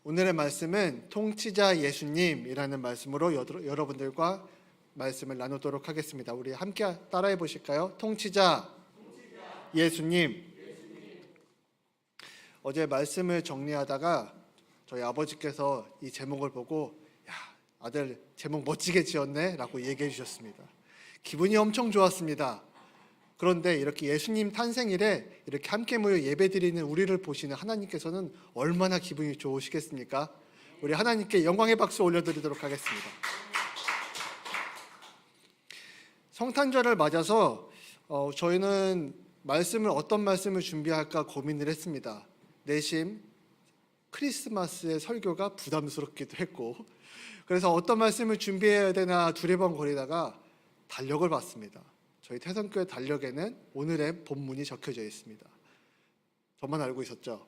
오늘의 말씀은 통치자 예수님이라는 말씀으로 여러분들과 말씀을 나누도록 하겠습니다. 우리 함께 따라해 보실까요? 통치자 예수님. 어제 말씀을 정리하다가 저희 아버지께서 이 제목을 보고 야, 아들 제목 멋지게 지었네 라고 얘기해 주셨습니다. 기분이 엄청 좋았습니다. 그런데 이렇게 예수님 탄생일에 이렇게 함께 모여 예배드리는 우리를 보시는 하나님께서는 얼마나 기분이 좋으시겠습니까? 우리 하나님께 영광의 박수 올려드리도록 하겠습니다. 성탄절을 맞아서 저희는 어떤 말씀을 준비할까 고민을 했습니다. 내심 크리스마스의 설교가 부담스럽기도 했고, 그래서 어떤 말씀을 준비해야 되나 두리번거리다가 달력을 봤습니다. 저희 태성교회 달력에는 오늘의 본문이 적혀져 있습니다. 저만 알고 있었죠?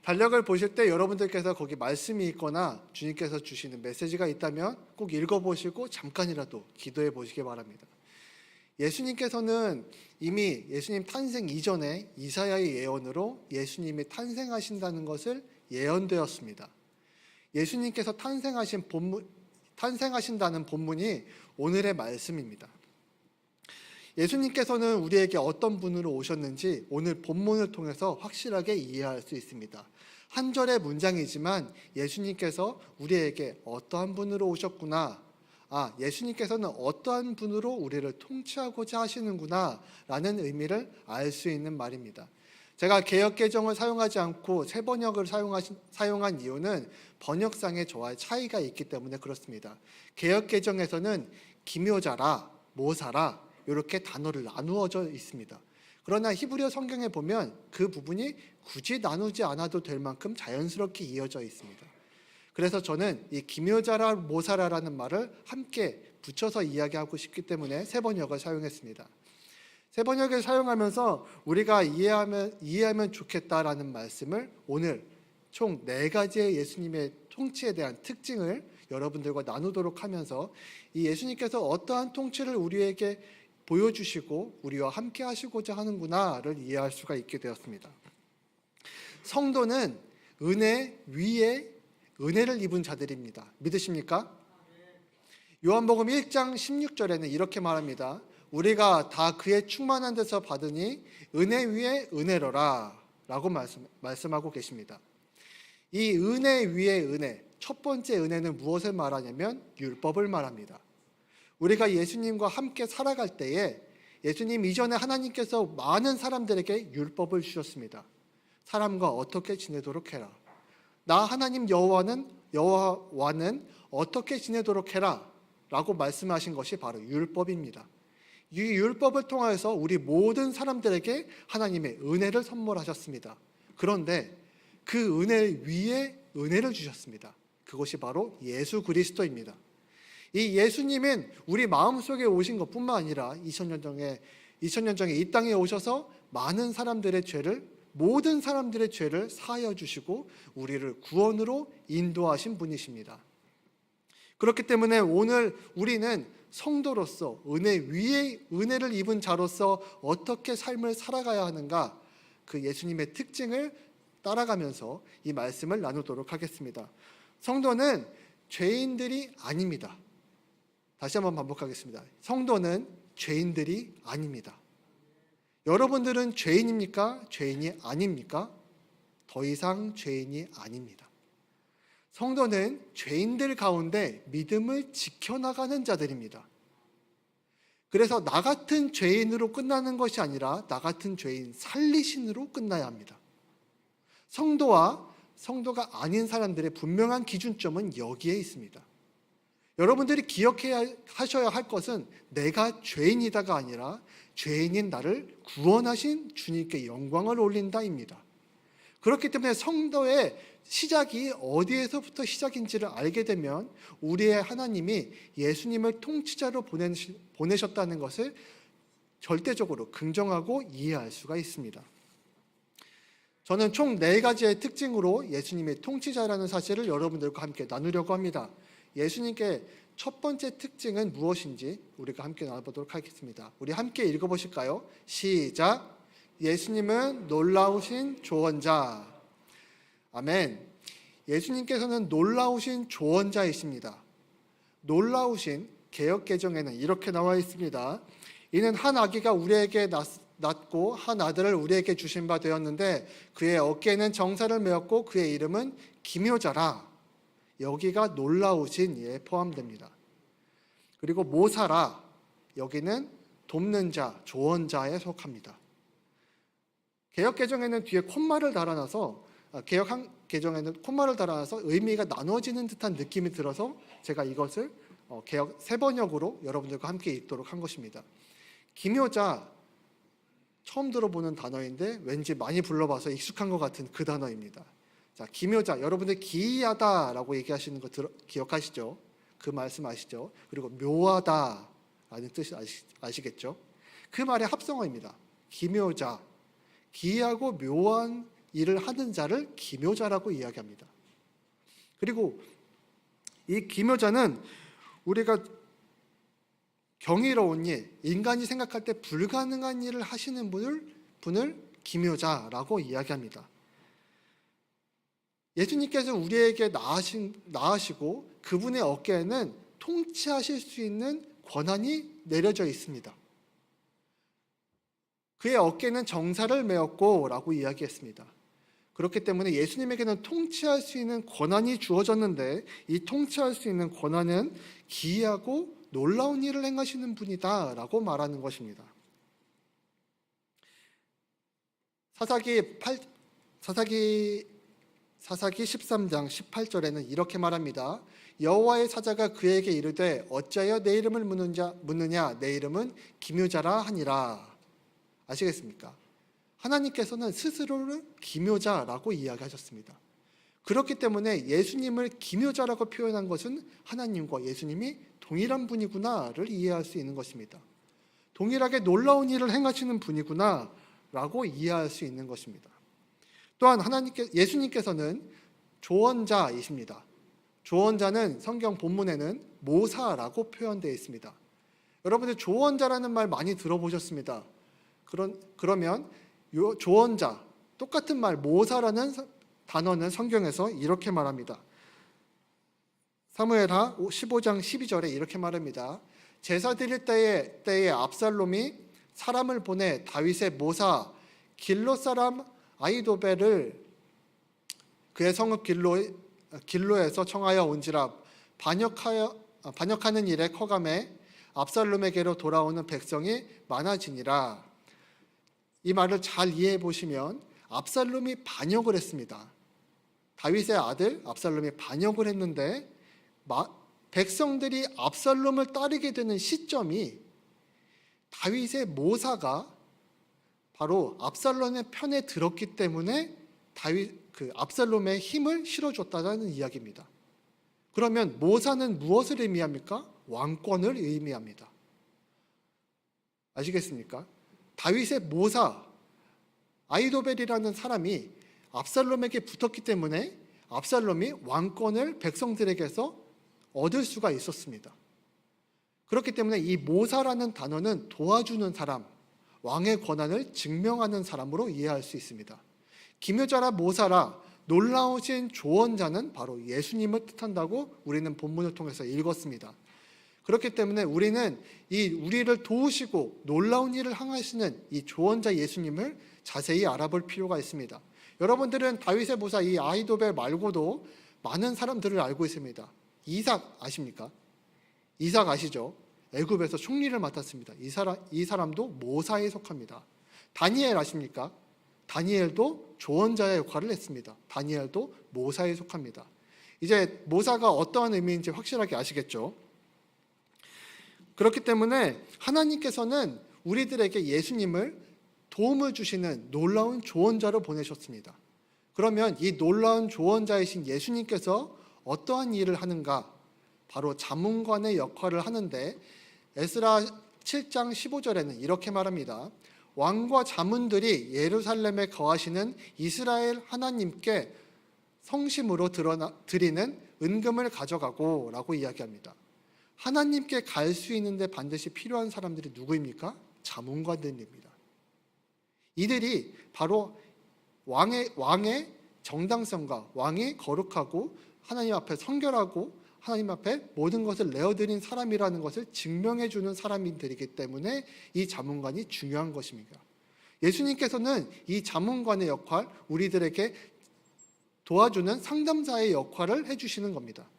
달력을 보실 때 여러분들께서 거기 말씀이 있거나 주님께서 주시는 메시지가 있다면 꼭 읽어보시고 잠깐이라도 기도해 보시기 바랍니다. 예수님께서는 이미 예수님 탄생 이전에 이사야의 예언으로 예수님이 탄생하신다는 것을 예언되었습니다. 예수님께서 탄생하신다는 본문이 오늘의 말씀입니다. 예수님께서는 우리에게 어떤 분으로 오셨는지 오늘 본문을 통해서 확실하게 이해할 수 있습니다. 한 절의 문장이지만 예수님께서 우리에게 어떠한 분으로 오셨구나, 예수님께서는 어떠한 분으로 우리를 통치하고자 하시는구나 라는 의미를 알 수 있는 말입니다. 제가 개역개정을 사용하지 않고 새번역을 사용한 이유는 번역상에 저와의 차이가 있기 때문에 그렇습니다. 개역개정에서는 기묘자라, 모사라 이렇게 단어를 나누어져 있습니다. 그러나 히브리어 성경에 보면 그 부분이 굳이 나누지 않아도 될 만큼 자연스럽게 이어져 있습니다. 그래서 저는 이 기묘자라 모사라라는 말을 함께 붙여서 이야기하고 싶기 때문에 새번역을 사용했습니다. 새번역을 사용하면서 우리가 이해하면 좋겠다라는 말씀을 오늘 총 4가지의 예수님의 통치에 대한 특징을 여러분들과 나누도록 하면서 이 예수님께서 어떠한 통치를 우리에게 보여주시고 우리와 함께 하시고자 하는구나를 이해할 수가 있게 되었습니다. 성도는 은혜 위에 은혜를 입은 자들입니다. 믿으십니까? 요한복음 1장 16절에는 이렇게 말합니다. 우리가 다 그의 충만한 데서 받으니 은혜 위에 은혜로라 라고 말씀하고 계십니다. 이 은혜 위에 은혜, 첫 번째 은혜는 무엇을 말하냐면 율법을 말합니다. 우리가 예수님과 함께 살아갈 때에 예수님 이전에 하나님께서 많은 사람들에게 율법을 주셨습니다. 사람과 어떻게 지내도록 해라. 나 하나님 여호와는 어떻게 지내도록 해라 라고 말씀하신 것이 바로 율법입니다. 이 율법을 통해서 우리 모든 사람들에게 하나님의 은혜를 선물하셨습니다. 그런데 그 은혜 위에 은혜를 주셨습니다. 그것이 바로 예수 그리스도입니다. 이 예수님은 우리 마음속에 오신 것뿐만 아니라 2000년 전에 이 땅에 오셔서 모든 사람들의 죄를 사하여 주시고 우리를 구원으로 인도하신 분이십니다. 그렇기 때문에 오늘 우리는 성도로서 은혜 위에 은혜를 입은 자로서 어떻게 삶을 살아가야 하는가, 그 예수님의 특징을 따라가면서 이 말씀을 나누도록 하겠습니다. 성도는 죄인들이 아닙니다. 다시 한번 반복하겠습니다. 성도는 죄인들이 아닙니다. 여러분들은 죄인입니까? 죄인이 아닙니까? 더 이상 죄인이 아닙니다. 성도는 죄인들 가운데 믿음을 지켜나가는 자들입니다. 그래서 나 같은 죄인으로 끝나는 것이 아니라 나 같은 죄인 살리신으로 끝나야 합니다. 성도와 성도가 아닌 사람들의 분명한 기준점은 여기에 있습니다. 여러분들이 기억해야 하셔야 할 것은 내가 죄인이다가 아니라 죄인인 나를 구원하신 주님께 영광을 올린다입니다. 그렇기 때문에 성도의 시작이 어디에서부터 시작인지를 알게 되면 우리의 하나님이 예수님을 통치자로 보내셨다는 것을 절대적으로 긍정하고 이해할 수가 있습니다. 저는 총 4가지의 특징으로 예수님의 통치자라는 사실을 여러분들과 함께 나누려고 합니다. 예수님께 첫 번째 특징은 무엇인지 우리가 함께 나눠보도록 하겠습니다. 우리 함께 읽어보실까요? 시작. 예수님은 놀라우신 조언자. 아멘. 예수님께서는 놀라우신 조언자이십니다. 놀라우신 개역개정에는 이렇게 나와 있습니다. 이는 한 아기가 우리에게 낳고 한 아들을 우리에게 주신 바 되었는데 그의 어깨에는 정사를 메었고 그의 이름은 기묘자라. 여기가 놀라우신 예 포함됩니다. 그리고 모사라, 여기는 돕는 자, 조언자에 속합니다. 개역개정에는 뒤에 콤마를 달아놔서 개역개정에는 콤마를 달아놔서 의미가 나눠지는 듯한 느낌이 들어서 제가 이것을 개역 세 번역으로 여러분들과 함께 읽도록 한 것입니다. 기묘자, 처음 들어보는 단어인데 왠지 많이 불러봐서 익숙한 것 같은 그 단어입니다. 자, 기묘자, 여러분들 기이하다라고 얘기하시는 거 기억하시죠? 그 말씀 아시죠? 그리고 묘하다라는 뜻이 아시겠죠? 그 말의 합성어입니다. 기묘자, 기이하고 묘한 일을 하는 자를 기묘자라고 이야기합니다. 그리고 이 기묘자는 우리가 경이로운 일, 인간이 생각할 때 불가능한 일을 하시는 분을 기묘자라고 이야기합니다. 예수님께서 우리에게 낳으시고 그분의 어깨에는 통치하실 수 있는 권한이 내려져 있습니다. 그의 어깨는 정사를 메었고 라고 이야기했습니다. 그렇기 때문에 예수님에게는 통치할 수 있는 권한이 주어졌는데 이 통치할 수 있는 권한은 기이하고 놀라운 일을 행하시는 분이다 라고 말하는 것입니다. 사사기 13장 18절에는 이렇게 말합니다. 여호와의 사자가 그에게 이르되 어찌하여 내 이름을 묻느냐 내 이름은 기묘자라 하니라. 아시겠습니까? 하나님께서는 스스로를 기묘자라고 이야기하셨습니다. 그렇기 때문에 예수님을 기묘자라고 표현한 것은 하나님과 예수님이 동일한 분이구나를 이해할 수 있는 것입니다. 동일하게 놀라운 일을 행하시는 분이구나라고 이해할 수 있는 것입니다. 또한 예수님께서는 조언자이십니다. 조언자는 성경 본문에는 모사라고 표현되어 있습니다. 여러분들 조언자라는 말 많이 들어보셨습니다. 그러면 조언자, 똑같은 말 모사라는 단어는 성경에서 이렇게 말합니다. 사무엘하 15장 12절에 이렇게 말합니다. 제사 드릴 때에 압살롬이 사람을 보내 다윗의 모사 길로 사람 아히도벨을 그의 성읍 길로에서 청하여 온지라 반역하는 일에 커감해 압살롬에게로 돌아오는 백성이 많아지니라. 이 말을 잘 이해해 보시면 압살롬이 반역을 했습니다. 다윗의 아들 압살롬이 반역을 했는데 백성들이 압살롬을 따르게 되는 시점이 다윗의 모사가 바로 압살롬의 편에 들었기 때문에 압살롬의 힘을 실어줬다는 이야기입니다. 그러면 모사는 무엇을 의미합니까? 왕권을 의미합니다. 아시겠습니까? 다윗의 모사 아히도벨이라는 사람이 압살롬에게 붙었기 때문에 압살롬이 왕권을 백성들에게서 얻을 수가 있었습니다. 그렇기 때문에 이 모사라는 단어는 도와주는 사람, 왕의 권한을 증명하는 사람으로 이해할 수 있습니다. 기묘자라 모사라 놀라우신 조언자는 바로 예수님을 뜻한다고 우리는 본문을 통해서 읽었습니다. 그렇기 때문에 우리는 우리를 도우시고 놀라운 일을 행하시는 이 조언자 예수님을 자세히 알아볼 필요가 있습니다. 여러분들은 다윗의 모사 이 아히도벨 말고도 많은 사람들을 알고 있습니다. 이삭 아십니까? 이삭 아시죠? 애굽에서 총리를 맡았습니다. 이 사람도 모사에 속합니다. 다니엘 아십니까? 다니엘도 조언자의 역할을 했습니다. 다니엘도 모사에 속합니다. 이제 모사가 어떠한 의미인지 확실하게 아시겠죠? 그렇기 때문에 하나님께서는 우리들에게 예수님을 도움을 주시는 놀라운 조언자로 보내셨습니다. 그러면 이 놀라운 조언자이신 예수님께서 어떠한 일을 하는가? 바로 자문관의 역할을 하는데 에스라 7장 15절에는 이렇게 말합니다. 왕과 자문들이 예루살렘에 거하시는 이스라엘 하나님께 성심으로 드리는 은금을 가져가고 라고 이야기합니다. 하나님께 갈 수 있는데 반드시 필요한 사람들이 누구입니까? 자문관들입니다. 이들이 바로 왕의 정당성과 왕이 거룩하고 하나님 앞에 성결하고 하나님 앞에 모든 것을 내어드린 사람이라는 것을 증명해 주는 사람들이기 때문에 이 자문관이 중요한 것입니다. 예수님께서는 이 자문관의 역할, 우리들에게 도와주는 상담자의 역할을 해주시는 겁니다.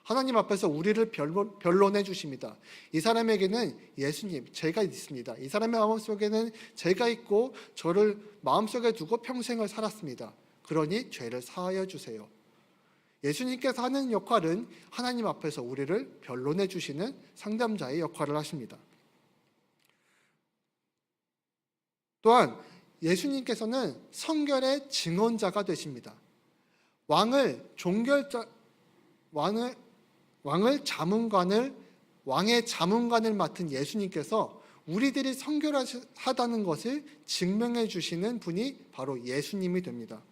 하나님 앞에서 우리를 변론해 주십니다. 이 사람에게는 예수님, 제가 있습니다. 이 사람의 마음속에는 제가 있고 저를 마음속에 두고 평생을 살았습니다. 그러니 죄를 사하여 주세요. 예수님께서 하는 역할은 하나님 앞에서 우리를 변론해 주시는 상담자의 역할을 하십니다. 또한 예수님께서는 성결의 증언자가 되십니다. 왕의 자문관을 맡은 예수님께서 우리들이 성결하다는 것을 증명해 주시는 분이 바로 예수님이 됩니다.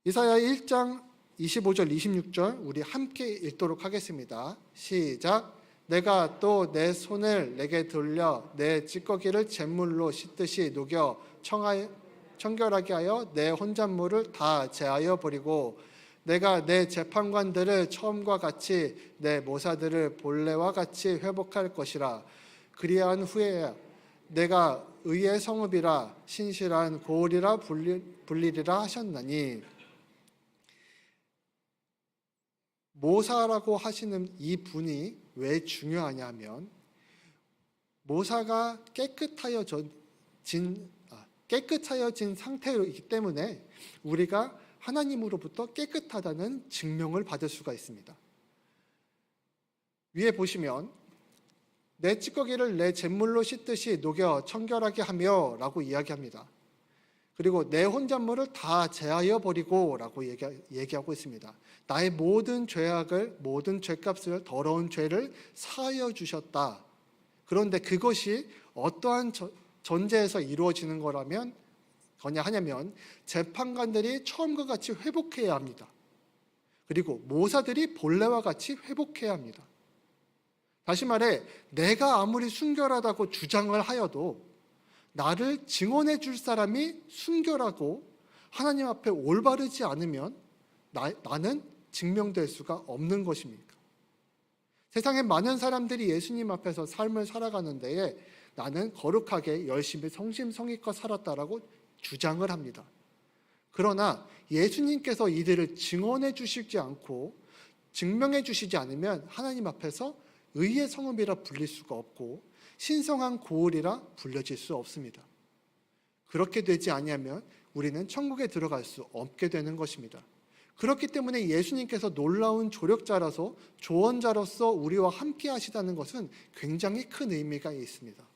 이사야 1장 25절 26절 우리 함께 읽도록 하겠습니다. 시작. 내가 또 내 손을 내게 돌려 내 찌꺼기를 잿물로 씻듯이 녹여 청결하게 하여 내 혼잣물을 다 제하여 버리고 내가 내 재판관들을 처음과 같이 내 모사들을 본래와 같이 회복할 것이라. 그리한 후에 내가 의의 성읍이라 신실한 고을이라 불리리라 하셨나니. 모사라고 하시는 이 분이 왜 중요하냐면 모사가 깨끗하여진 상태이기 때문에 우리가 하나님으로부터 깨끗하다는 증명을 받을 수가 있습니다. 위에 보시면 내 찌꺼기를 내 잿물로 씻듯이 녹여 청결하게 하며 라고 이야기합니다. 그리고 내 혼잣물을 다 제하여 버리고 라고 얘기하고 있습니다. 나의 모든 죄악을, 모든 죄값을, 더러운 죄를 사하여 주셨다. 그런데 그것이 어떠한 전제에서 이루어지는 거냐 하냐면 재판관들이 처음과 같이 회복해야 합니다. 그리고 모사들이 본래와 같이 회복해야 합니다. 다시 말해 내가 아무리 순결하다고 주장을 하여도 나를 증언해 줄 사람이 순결하고 하나님 앞에 올바르지 않으면 나는 증명될 수가 없는 것입니까? 세상에 많은 사람들이 예수님 앞에서 삶을 살아가는 데에 나는 거룩하게 열심히 성심성의껏 살았다라고 주장을 합니다. 그러나 예수님께서 이들을 증언해 주시지 않고 증명해 주시지 않으면 하나님 앞에서 의의 성읍이라 불릴 수가 없고 신성한 고을이라 불려질 수 없습니다. 그렇게 되지 아니하면 우리는 천국에 들어갈 수 없게 되는 것입니다. 그렇기 때문에 예수님께서 놀라운 조력자라서 조언자로서 우리와 함께 하시다는 것은 굉장히 큰 의미가 있습니다.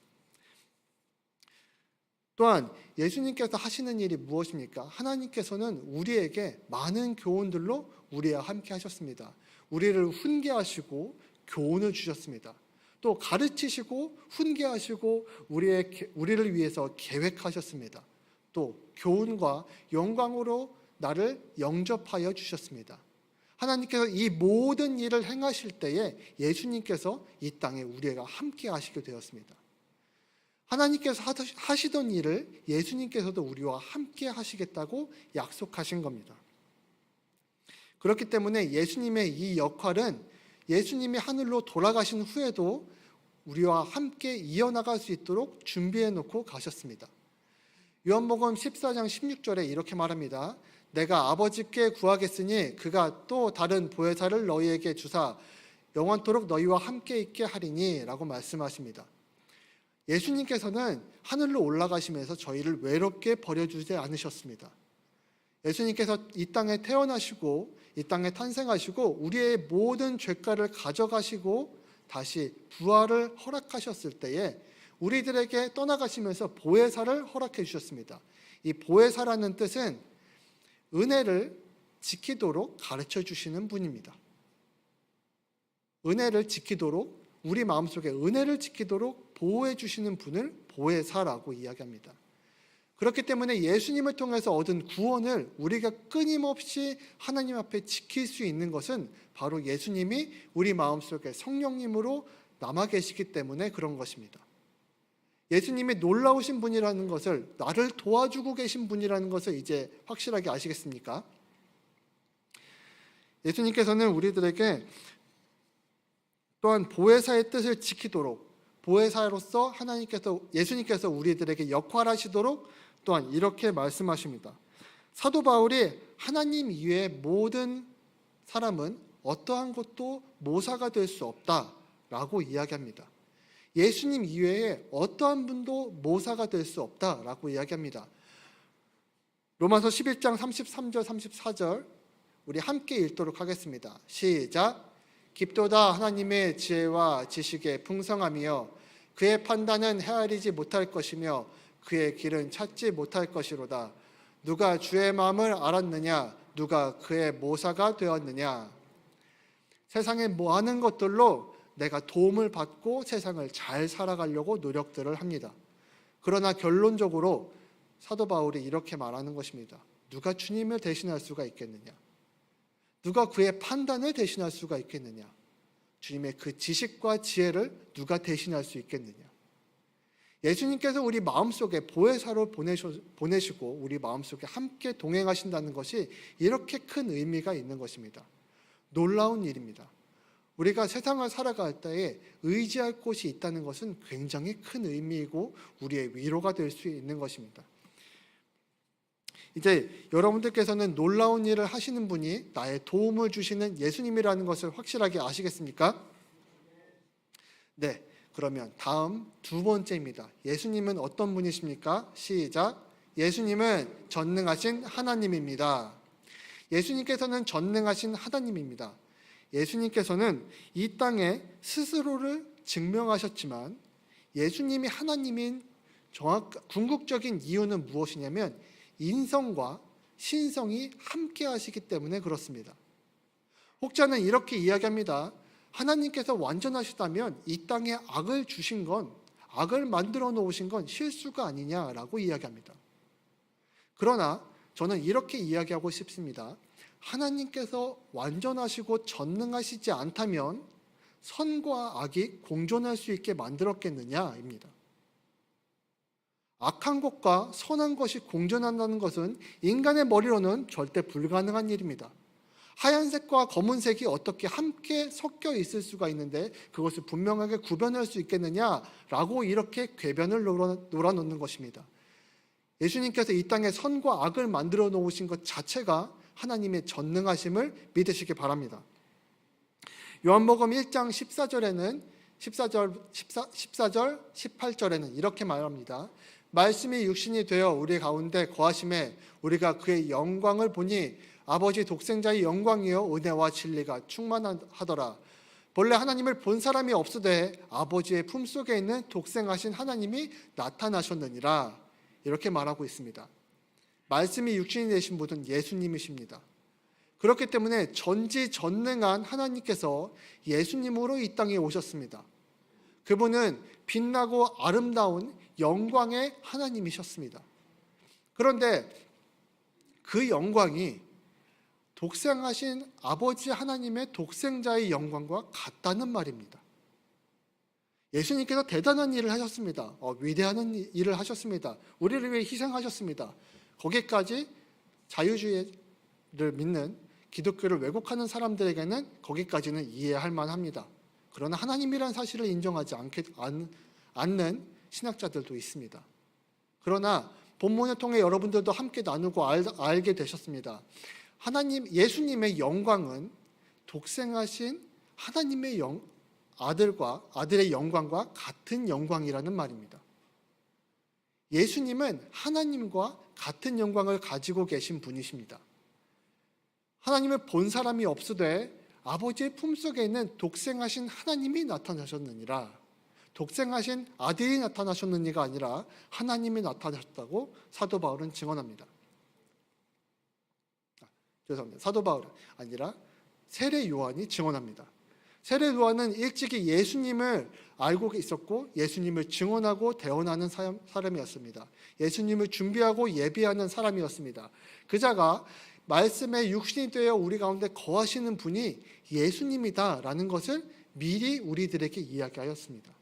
또한 예수님께서 하시는 일이 무엇입니까? 하나님께서는 우리에게 많은 교훈들로 우리와 함께 하셨습니다. 우리를 훈계하시고 교훈을 주셨습니다. 또 가르치시고 훈계하시고 우리를 위해서 계획하셨습니다. 또 교훈과 영광으로 나를 영접하여 주셨습니다. 하나님께서 이 모든 일을 행하실 때에 예수님께서 이 땅에 우리가 함께 하시게 되었습니다. 하나님께서 하시던 일을 예수님께서도 우리와 함께 하시겠다고 약속하신 겁니다. 그렇기 때문에 예수님의 이 역할은 예수님이 하늘로 돌아가신 후에도 우리와 함께 이어나갈 수 있도록 준비해 놓고 가셨습니다. 요한복음 14장 16절에 이렇게 말합니다. 내가 아버지께 구하겠으니 그가 또 다른 보혜사를 너희에게 주사 영원토록 너희와 함께 있게 하리니 라고 말씀하십니다. 예수님께서는 하늘로 올라가시면서 저희를 외롭게 버려주지 않으셨습니다. 예수님께서 이 땅에 태어나시고 이 땅에 탄생하시고 우리의 모든 죄가를 가져가시고 다시 부활을 허락하셨을 때에 우리들에게 떠나가시면서 보혜사를 허락해 주셨습니다. 이 보혜사라는 뜻은 은혜를 지키도록 가르쳐 주시는 분입니다. 은혜를 지키도록 우리 마음속에 은혜를 지키도록 보호해 주시는 분을 보혜사라고 이야기합니다. 그렇기 때문에 예수님을 통해서 얻은 구원을 우리가 끊임없이 하나님 앞에 지킬 수 있는 것은 바로 예수님이 우리 마음속에 성령님으로 남아 계시기 때문에 그런 것입니다. 예수님이 놀라우신 분이라는 것을, 나를 도와주고 계신 분이라는 것을 이제 확실하게 아시겠습니까? 예수님께서는 우리들에게 또한 보혜사의 뜻을 지키도록, 보혜사로서 예수님께서 우리들에게 역할하시도록 또한 이렇게 말씀하십니다. 사도 바울이 하나님 이외의 모든 사람은 어떠한 것도 모사가 될 수 없다라고 이야기합니다. 예수님 이외에 어떠한 분도 모사가 될 수 없다라고 이야기합니다. 로마서 11장 33절 34절 우리 함께 읽도록 하겠습니다. 시작. 깊도다 하나님의 지혜와 지식에 풍성하며 그의 판단은 헤아리지 못할 것이며 그의 길은 찾지 못할 것이로다. 누가 주의 마음을 알았느냐? 누가 그의 모사가 되었느냐? 세상의 많은 것들로 내가 도움을 받고 세상을 잘 살아가려고 노력들을 합니다. 그러나 결론적으로 사도 바울이 이렇게 말하는 것입니다. 누가 주님을 대신할 수가 있겠느냐? 누가 그의 판단을 대신할 수가 있겠느냐? 주님의 그 지식과 지혜를 누가 대신할 수 있겠느냐? 예수님께서 우리 마음속에 보혜사로 보내시고 우리 마음속에 함께 동행하신다는 것이 이렇게 큰 의미가 있는 것입니다. 놀라운 일입니다. 우리가 세상을 살아갈 때에 의지할 곳이 있다는 것은 굉장히 큰 의미이고 우리의 위로가 될 수 있는 것입니다. 이제 여러분들께서는 놀라운 일을 하시는 분이 나의 도움을 주시는 예수님이라는 것을 확실하게 아시겠습니까? 네, 그러면 다음 두 번째입니다. 예수님은 어떤 분이십니까? 시작. 예수님은 전능하신 하나님입니다. 예수님께서는 전능하신 하나님입니다. 예수님께서는 이 땅에 스스로를 증명하셨지만 예수님이 하나님인 궁극적인 이유는 무엇이냐면 인성과 신성이 함께 하시기 때문에 그렇습니다. 혹자는 이렇게 이야기합니다. 하나님께서 완전하시다면 이 땅에 악을 주신 건, 악을 만들어 놓으신 건 실수가 아니냐라고 이야기합니다. 그러나 저는 이렇게 이야기하고 싶습니다. 하나님께서 완전하시고 전능하시지 않다면 선과 악이 공존할 수 있게 만들었겠느냐입니다. 악한 것과 선한 것이 공존한다는 것은 인간의 머리로는 절대 불가능한 일입니다. 하얀색과 검은색이 어떻게 함께 섞여 있을 수가 있는데 그것을 분명하게 구별할 수 있겠느냐라고 이렇게 궤변을 놀아놓는 것입니다. 예수님께서 이 땅에 선과 악을 만들어 놓으신 것 자체가 하나님의 전능하심을 믿으시기 바랍니다. 요한복음 1장 14절에는 14절 18절에는 이렇게 말합니다. 말씀이 육신이 되어 우리 가운데 거하심에 우리가 그의 영광을 보니 아버지 독생자의 영광이요 은혜와 진리가 충만하더라. 본래 하나님을 본 사람이 없으되 아버지의 품속에 있는 독생하신 하나님이 나타나셨느니라. 이렇게 말하고 있습니다. 말씀이 육신이 되신 분은 예수님이십니다. 그렇기 때문에 전지전능한 하나님께서 예수님으로 이 땅에 오셨습니다. 그분은 빛나고 아름다운 영광의 하나님이셨습니다. 그런데 그 영광이 독생하신 아버지 하나님의 독생자의 영광과 같다는 말입니다. 예수님께서 대단한 일을 하셨습니다. 위대한 일을 하셨습니다. 우리를 위해 희생하셨습니다. 거기까지 자유주의를 믿는 기독교를 왜곡하는 사람들에게는 거기까지는 이해할 만합니다. 그러나 하나님이라는 사실을 인정하지 않는 신학자들도 있습니다. 그러나 본문을 통해 여러분들도 함께 나누고 알게 되셨습니다. 예수님의 영광은 독생하신 하나님의 아들의 영광과 같은 영광이라는 말입니다. 예수님은 하나님과 같은 영광을 가지고 계신 분이십니다. 하나님을 본 사람이 없으되 아버지의 품속에 있는 독생하신 하나님이 나타나셨느니라. 독생하신 아들이 나타나셨느니가 아니라 하나님이 나타나셨다고 사도 바울은 증언합니다. 죄송합니다. 사도 바울은 아니라 세례 요한이 증언합니다. 세례 요한은 일찍이 예수님을 알고 있었고 예수님을 증언하고 대언하는 사람이었습니다. 예수님을 준비하고 예비하는 사람이었습니다. 그자가 말씀에 육신이 되어 우리 가운데 거하시는 분이 예수님이다라는 것을 미리 우리들에게 이야기하였습니다.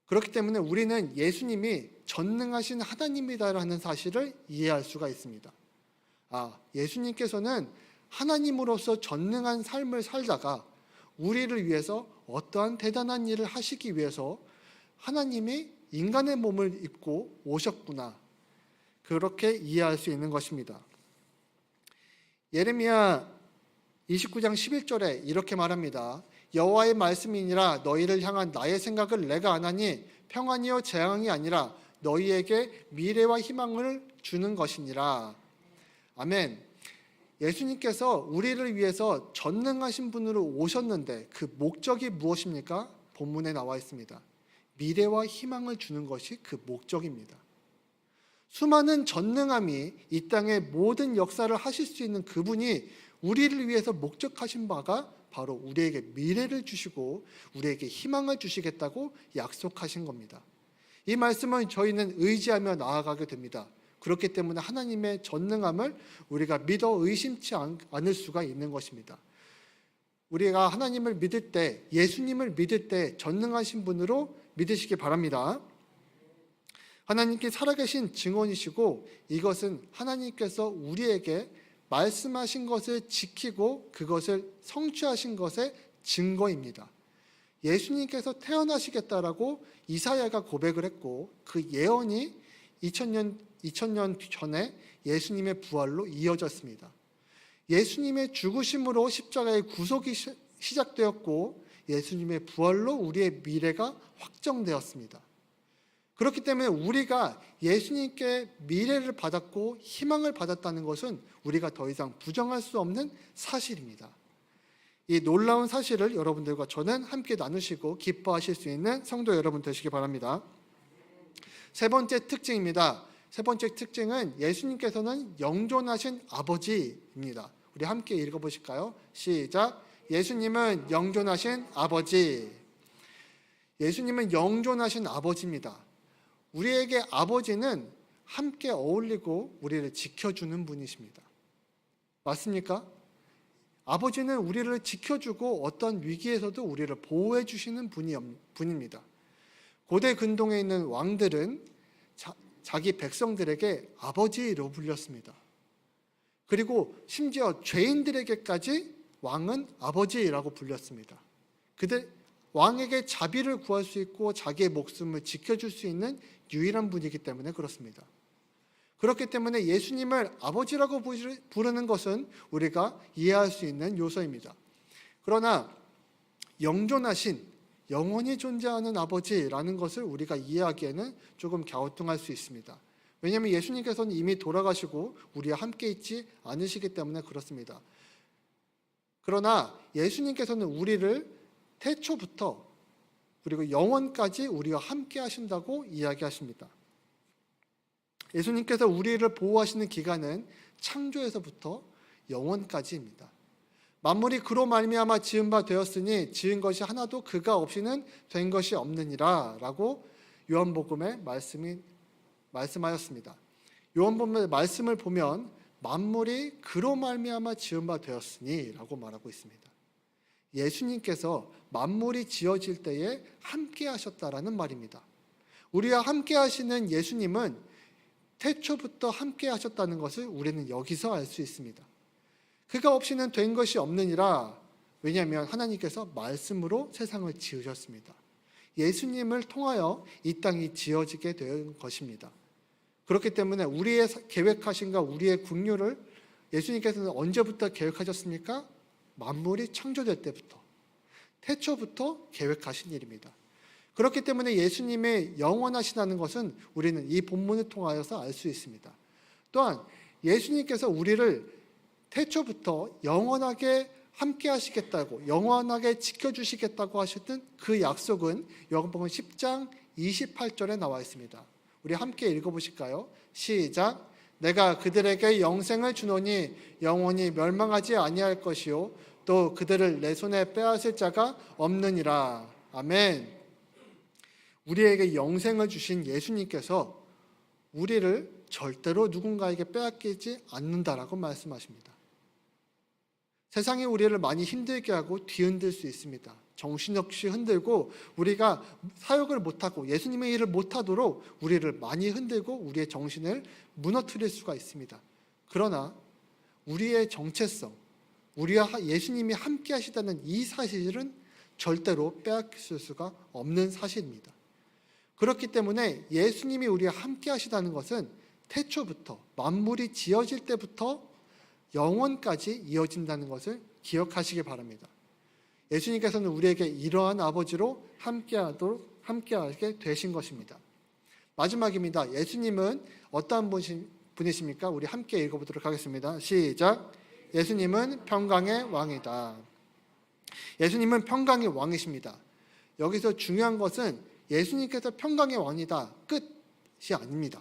그렇기 때문에 우리는 예수님이 전능하신 하나님이다라는 사실을 이해할 수가 있습니다. 예수님께서는 하나님으로서 전능한 삶을 살다가 우리를 위해서 어떠한 대단한 일을 하시기 위해서 하나님이 인간의 몸을 입고 오셨구나. 그렇게 이해할 수 있는 것입니다. 예레미야 29장 11절에 이렇게 말합니다. 여호와의 말씀이니라 너희를 향한 나의 생각을 내가 아나니 평안이요 재앙이 아니라 너희에게 미래와 희망을 주는 것이니라. 아멘. 예수님께서 우리를 위해서 전능하신 분으로 오셨는데 그 목적이 무엇입니까? 본문에 나와 있습니다. 미래와 희망을 주는 것이 그 목적입니다. 수많은 전능함이 이 땅의 모든 역사를 하실 수 있는 그분이 우리를 위해서 목적하신 바가 바로 우리에게 미래를 주시고 우리에게 희망을 주시겠다고 약속하신 겁니다. 이 말씀은 저희는 의지하며 나아가게 됩니다. 그렇기 때문에 하나님의 전능함을 우리가 믿어 의심치 않을 수가 있는 것입니다. 우리가 하나님을 믿을 때, 예수님을 믿을 때 전능하신 분으로 믿으시기 바랍니다. 하나님께 살아계신 증언이시고 이것은 하나님께서 우리에게 말씀하신 것을 지키고 그것을 성취하신 것의 증거입니다. 예수님께서 태어나시겠다라고 이사야가 고백을 했고 그 예언이 2000년 전에 예수님의 부활로 이어졌습니다. 예수님의 죽으심으로 십자가의 구속이 시작되었고 예수님의 부활로 우리의 미래가 확정되었습니다. 그렇기 때문에 우리가 예수님께 미래를 받았고 희망을 받았다는 것은 우리가 더 이상 부정할 수 없는 사실입니다. 이 놀라운 사실을 여러분들과 저는 함께 나누시고 기뻐하실 수 있는 성도 여러분 되시기 바랍니다. 세 번째 특징입니다. 세 번째 특징은 예수님께서는 영존하신 아버지입니다. 우리 함께 읽어보실까요? 시작. 예수님은 영존하신 아버지. 예수님은 영존하신 아버지입니다. 우리에게 아버지는 함께 어울리고 우리를 지켜주는 분이십니다. 맞습니까? 아버지는 우리를 지켜주고 어떤 위기에서도 우리를 보호해 주시는 분입니다. 고대 근동에 있는 왕들은 자기 백성들에게 아버지로 불렸습니다. 그리고 심지어 죄인들에게까지 왕은 아버지라고 불렸습니다. 왕에게 자비를 구할 수 있고 자기의 목숨을 지켜줄 수 있는 유일한 분이기 때문에 그렇습니다. 그렇기 때문에 예수님을 아버지라고 부르는 것은 우리가 이해할 수 있는 요소입니다. 그러나 영존하신 영원히 존재하는 아버지라는 것을 우리가 이해하기에는 조금 갸우뚱할 수 있습니다. 왜냐하면 예수님께서는 이미 돌아가시고 우리와 함께 있지 않으시기 때문에 그렇습니다. 그러나 예수님께서는 우리를 태초부터 그리고 영원까지 우리와 함께 하신다고 이야기하십니다. 예수님께서 우리를 보호하시는 기간은 창조에서부터 영원까지입니다. 만물이 그로 말미암아 지은 바 되었으니 지은 것이 하나도 그가 없이는 된 것이 없느니라 라고 요한복음에 말씀하였습니다. 요한복음의 말씀을 보면 만물이 그로 말미암아 지은 바 되었으니 라고 말하고 있습니다. 예수님께서 만물이 지어질 때에 함께 하셨다라는 말입니다. 우리와 함께 하시는 예수님은 태초부터 함께 하셨다는 것을 우리는 여기서 알 수 있습니다. 그가 없이는 된 것이 없느니라. 왜냐하면 하나님께서 말씀으로 세상을 지으셨습니다. 예수님을 통하여 이 땅이 지어지게 된 것입니다. 그렇기 때문에 우리의 계획하신가 우리의 국류를 예수님께서는 언제부터 계획하셨습니까? 만물이 창조될 때부터, 태초부터 계획하신 일입니다. 그렇기 때문에 예수님의 영원하시다는 것은 우리는 이 본문을 통하여서 알 수 있습니다. 또한 예수님께서 우리를 태초부터 영원하게 함께 하시겠다고, 영원하게 지켜주시겠다고 하셨던 그 약속은 요한복음 10장 28절에 나와 있습니다. 우리 함께 읽어보실까요? 시작. 내가 그들에게 영생을 주노니 영원히 멸망하지 아니할 것이요 또 그들을 내 손에 빼앗을 자가 없느니라. 아멘. 우리에게 영생을 주신 예수님께서 우리를 절대로 누군가에게 빼앗기지 않는다라고 말씀하십니다. 세상이 우리를 많이 힘들게 하고 뒤흔들 수 있습니다. 정신없이 흔들고 우리가 사역을 못하고 예수님의 일을 못하도록 우리를 많이 흔들고 우리의 정신을 무너뜨릴 수가 있습니다. 그러나 우리의 정체성, 우리와 예수님이 함께 하시다는 이 사실은 절대로 빼앗길 수가 없는 사실입니다. 그렇기 때문에 예수님이 우리와 함께 하시다는 것은 태초부터 만물이 지어질 때부터 영원까지 이어진다는 것을 기억하시기 바랍니다. 예수님께서는 우리에게 이러한 아버지로 함께하게 되신 것입니다. 마지막입니다. 예수님은 어떠한 분이십니까? 우리 함께 읽어보도록 하겠습니다. 시작. 예수님은 평강의 왕이다. 예수님은 평강의 왕이십니다. 여기서 중요한 것은 예수님께서 평강의 왕이다. 끝이 아닙니다.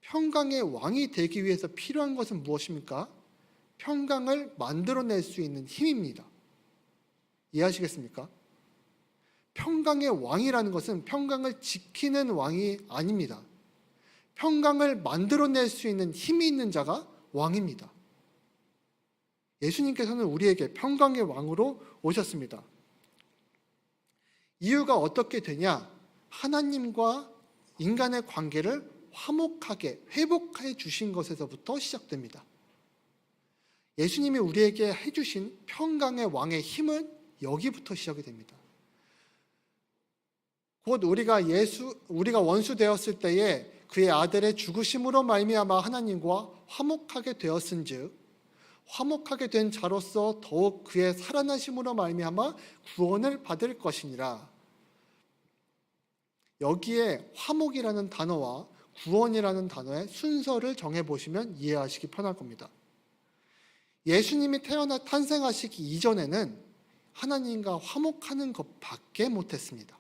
평강의 왕이 되기 위해서 필요한 것은 무엇입니까? 평강을 만들어낼 수 있는 힘입니다. 이해하시겠습니까? 평강의 왕이라는 것은 평강을 지키는 왕이 아닙니다. 평강을 만들어낼 수 있는 힘이 있는 자가 왕입니다. 예수님께서는 우리에게 평강의 왕으로 오셨습니다. 이유가 어떻게 되냐? 하나님과 인간의 관계를 화목하게 회복해 주신 것에서부터 시작됩니다. 예수님이 우리에게 해주신 평강의 왕의 힘은 여기부터 시작이 됩니다. 곧 우리가 원수 되었을 때에 그의 아들의 죽으심으로 말미암아 하나님과 화목하게 되었은즉 화목하게 된 자로서 더욱 그의 살아나심으로 말미암아 구원을 받을 것이니라. 여기에 화목이라는 단어와 구원이라는 단어의 순서를 정해보시면 이해하시기 편할 겁니다. 예수님이 탄생하시기 이전에는 하나님과 화목하는 것밖에 못했습니다.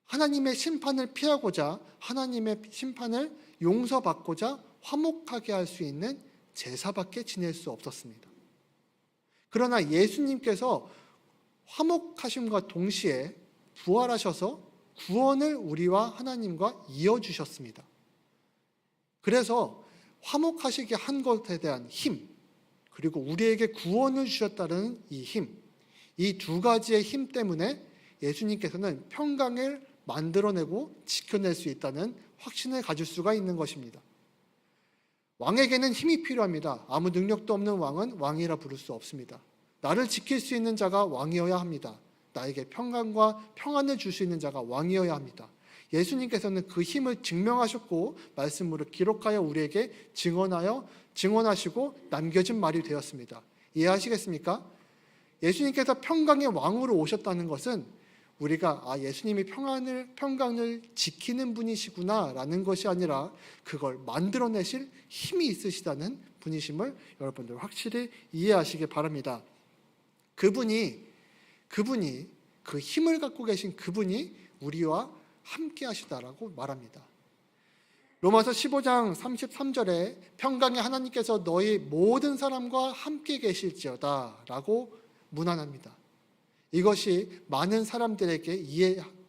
하나님의 심판을 피하고자 하나님의 심판을 용서받고자 화목하게 할 수 있는 제사밖에 지낼 수 없었습니다. 그러나 예수님께서 화목하심과 동시에 부활하셔서 구원을 우리와 하나님과 이어주셨습니다. 그래서 화목하시게 한 것에 대한 힘, 그리고 우리에게 구원을 주셨다는 이 힘, 이 두 가지의 힘 때문에 예수님께서는 평강을 만들어내고 지켜낼 수 있다는 확신을 가질 수가 있는 것입니다. 왕에게는 힘이 필요합니다. 아무 능력도 없는 왕은 왕이라 부를 수 없습니다. 나를 지킬 수 있는 자가 왕이어야 합니다. 나에게 평강과 평안을 줄 수 있는 자가 왕이어야 합니다. 예수님께서는 그 힘을 증명하셨고 말씀으로 기록하여 우리에게 증언하시고 남겨진 말이 되었습니다. 이해하시겠습니까? 예수님께서 평강의 왕으로 오셨다는 것은 우리가 예수님이 평강을 지키는 분이시구나 라는 것이 아니라 그걸 만들어내실 힘이 있으시다는 분이심을 여러분들 확실히 이해하시기 바랍니다. 그분이 그 힘을 갖고 계신 그분이 우리와 함께 하시다라고 말합니다. 로마서 15장 33절에 평강의 하나님께서 너희 모든 사람과 함께 계실지어다 라고 문안합니다. 이것이 많은 사람들에게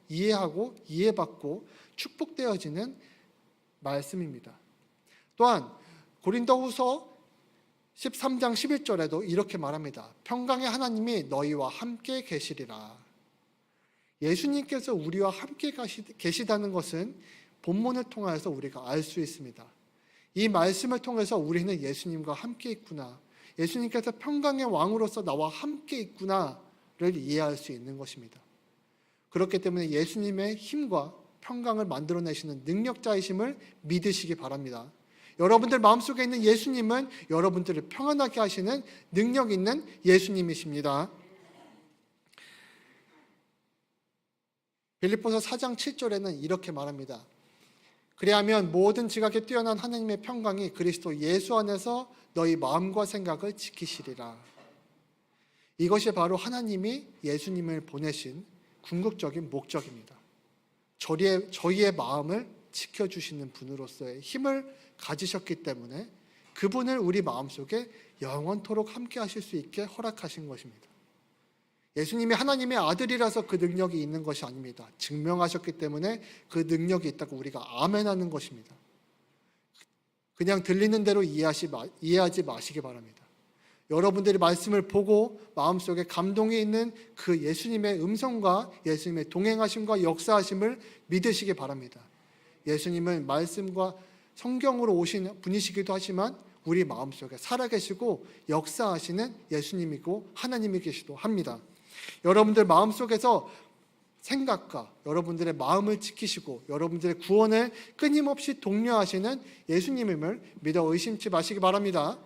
이해하고 이해받고 축복되어지는 말씀입니다. 또한 고린도후서 13장 11절에도 이렇게 말합니다. 평강의 하나님이 너희와 함께 계시리라. 예수님께서 우리와 함께 계시다는 것은 본문을 통해서 우리가 알 수 있습니다. 이 말씀을 통해서 우리는 예수님과 함께 있구나, 예수님께서 평강의 왕으로서 나와 함께 있구나를 이해할 수 있는 것입니다. 그렇기 때문에 예수님의 힘과 평강을 만들어내시는 능력자이심을 믿으시기 바랍니다. 여러분들 마음속에 있는 예수님은 여러분들을 평안하게 하시는 능력 있는 예수님이십니다. 빌립보서 4장 7절에는 이렇게 말합니다. 그리하면 모든 지각에 뛰어난 하나님의 평강이 그리스도 예수 안에서 너희 마음과 생각을 지키시리라. 이것이 바로 하나님이 예수님을 보내신 궁극적인 목적입니다. 저희의 마음을 지켜주시는 분으로서의 힘을 가지셨기 때문에 그분을 우리 마음속에 영원토록 함께 하실 수 있게 허락하신 것입니다. 예수님이 하나님의 아들이라서 그 능력이 있는 것이 아닙니다. 증명하셨기 때문에 그 능력이 있다고 우리가 아멘하는 것입니다. 그냥 들리는 대로 이해하지 마시기 바랍니다. 여러분들이 말씀을 보고 마음속에 감동이 있는 그 예수님의 음성과 예수님의 동행하심과 역사하심을 믿으시기 바랍니다. 예수님은 말씀과 성경으로 오신 분이시기도 하지만 우리 마음속에 살아계시고 역사하시는 예수님이고 하나님이시기도 합니다. 여러분들 마음속에서 생각과 여러분들의 마음을 지키시고 여러분들의 구원을 끊임없이 독려하시는 예수님임을 믿어 의심치 마시기 바랍니다.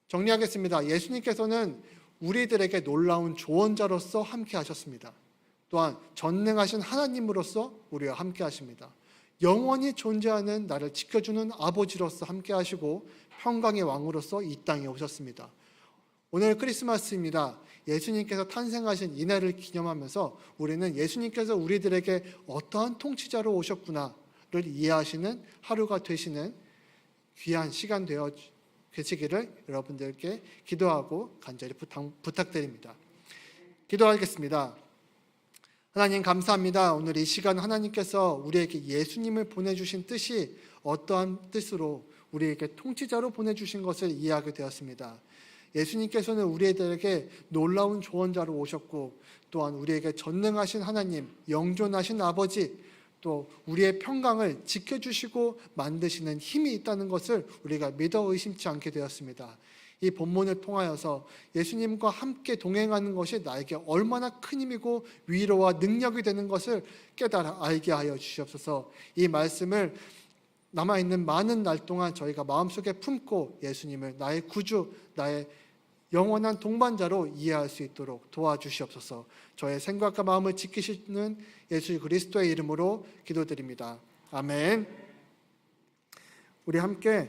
정리하겠습니다. 예수님께서는 우리들에게 놀라운 조언자로서 함께 하셨습니다. 또한 전능하신 하나님으로서 우리와 함께 하십니다. 영원히 존재하는 나를 지켜주는 아버지로서 함께 하시고 평강의 왕으로서 이 땅에 오셨습니다. 오늘 크리스마스입니다. 예수님께서 탄생하신 이날을 기념하면서 우리는 예수님께서 우리들에게 어떠한 통치자로 오셨구나를 이해하시는 하루가 되시는 귀한 시간 되어 계시기를 여러분들께 기도하고 간절히 부탁드립니다. 기도하겠습니다. 하나님 감사합니다. 오늘 이 시간 하나님께서 우리에게 예수님을 보내주신 뜻이 어떠한 뜻으로 우리에게 통치자로 보내주신 것을 이해하게 되었습니다. 예수님께서는 우리들에게 놀라운 조언자로 오셨고 또한 우리에게 전능하신 하나님, 영존하신 아버지, 또 우리의 평강을 지켜주시고 만드시는 힘이 있다는 것을 우리가 믿어 의심치 않게 되었습니다. 이 본문을 통하여서 예수님과 함께 동행하는 것이 나에게 얼마나 큰 힘이고 위로와 능력이 되는 것을 깨달아 알게 하여 주시옵소서. 이 말씀을 남아있는 많은 날 동안 저희가 마음속에 품고 예수님을 나의 구주, 나의 영원한 동반자로 이해할 수 있도록 도와주시옵소서. 저의 생각과 마음을 지키시는 예수 그리스도의 이름으로 기도드립니다. 아멘. 우리 함께